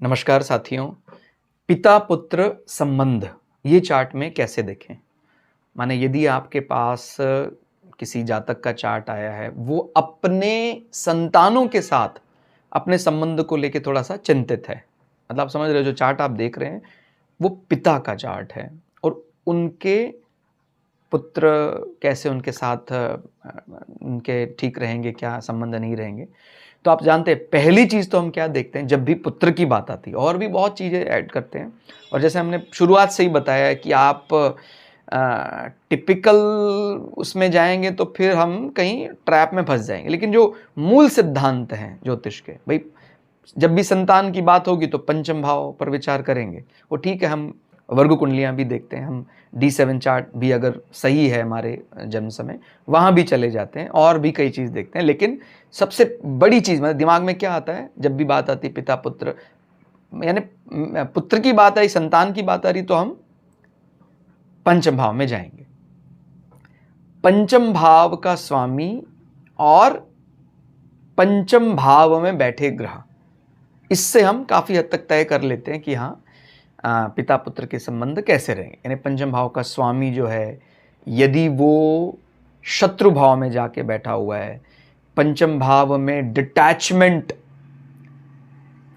नमस्कार साथियों। पिता पुत्र संबंध ये चार्ट में कैसे देखें? माने यदि आपके पास किसी जातक का चार्ट आया है, वो अपने संतानों के साथ अपने संबंध को लेके थोड़ा-सा चिंतित है। मतलब आप समझ रहे हो, जो चार्ट आप देख रहे हैं, वो पिता का चार्ट है और उनके पुत्र कैसे उनके साथ उनके ठीक रहेंगे, क्या संबंध नहीं रहेंगे। तो आप जानते हैं, पहली चीज़ तो हम क्या देखते हैं, जब भी पुत्र की बात आती है, और भी बहुत चीज़ें ऐड करते हैं। और जैसे हमने शुरुआत से ही बताया है कि आप टिपिकल उसमें जाएँगे तो फिर हम कहीं ट्रैप में फँस जाएँगे। लेकिन जो मूल सिद्धांत हैं ज्योतिष के, भई जब भी संतान की बात होगी तो पंचम भाव पर विचार करेंगे। वो ठीक है, हम वर्ग कुंडलियाँ भी देखते हैं, हम D7 चार्ट भी अगर सही है हमारे जन्म समय, वहाँ भी चले जाते हैं और भी कई चीज़ देखते हैं। लेकिन सबसे बड़ी चीज़ मतलब दिमाग में क्या आता है, जब भी बात आती है पिता पुत्र, यानी पुत्र की बात आई, संतान की बात आ रही, तो हम पंचम भाव में जाएंगे। पंचम भाव का स्वामी और पंचम भाव में बैठे ग्रह, इससे हम काफ़ी हद तक तय कर लेते हैं कि हाँ, पिता पुत्र के संबंध कैसे रहेंगे। यानी पंचम भाव का स्वामी जो है, यदि वो शत्रु भाव में जाके बैठा हुआ है, पंचम भाव में डिटैचमेंट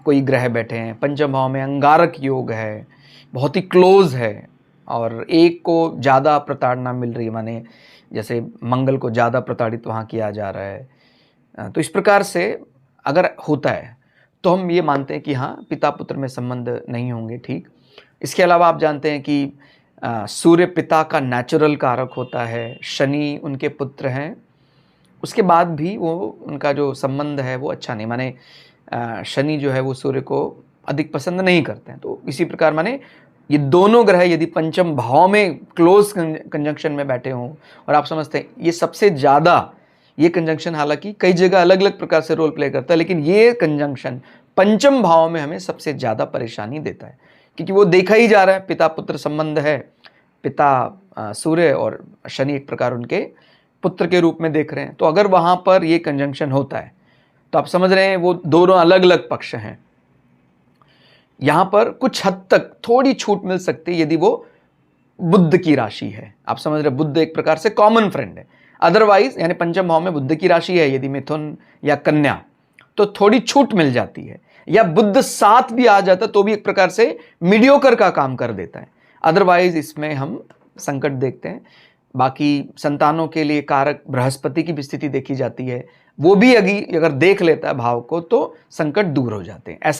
कोई ग्रह बैठे हैं, पंचम भाव में अंगारक योग है, बहुत ही क्लोज है, और एक को ज़्यादा प्रताड़ना मिल रही है, माने जैसे मंगल को ज़्यादा प्रताड़ित वहाँ किया जा रहा है, तो इस प्रकार से अगर होता है तो हम ये मानते हैं कि हाँ, पिता पुत्र में संबंध नहीं होंगे। ठीक, इसके अलावा आप जानते हैं कि सूर्य पिता का नेचुरल कारक होता है, शनि उनके पुत्र हैं, उसके बाद भी वो उनका जो संबंध है वो अच्छा नहीं, माने शनि जो है वो सूर्य को अधिक पसंद नहीं करते हैं। तो इसी प्रकार माने ये दोनों ग्रह यदि पंचम भाव में क्लोज कंजंक्शन में बैठे हों, और आप समझते हैं ये सबसे ज़्यादा, ये कंजंक्शन हालांकि कई जगह अलग अलग प्रकार से रोल प्ले करता है, लेकिन ये कंजंक्शन पंचम भाव में हमें सबसे ज़्यादा परेशानी देता है, क्योंकि वो देखा ही जा रहा है पिता पुत्र संबंध है, पिता सूर्य और शनि एक प्रकार उनके पुत्र के रूप में देख रहे हैं। तो अगर वहाँ पर ये कंजंक्शन होता है तो आप समझ रहे हैं वो दोनों अलग अलग पक्ष हैं। यहाँ पर कुछ हद तक थोड़ी छूट मिल सकती है यदि वो बुध की राशि है। आप समझ रहे, बुध एक प्रकार से कॉमन फ्रेंड है। अदरवाइज यानी पंचम भाव में बुध की राशि है यदि मिथुन या कन्या, तो थोड़ी छूट मिल जाती है, या बुध साथ भी आ जाता तो भी एक प्रकार से मीडियोकर का काम कर देता है। अदरवाइज इसमें हम संकट देखते हैं। बाकी संतानों के लिए कारक बृहस्पति की भी स्थिति देखी जाती है, वो भी अगर देख लेता है भाव को तो संकट दूर हो जाते हैं। ऐसा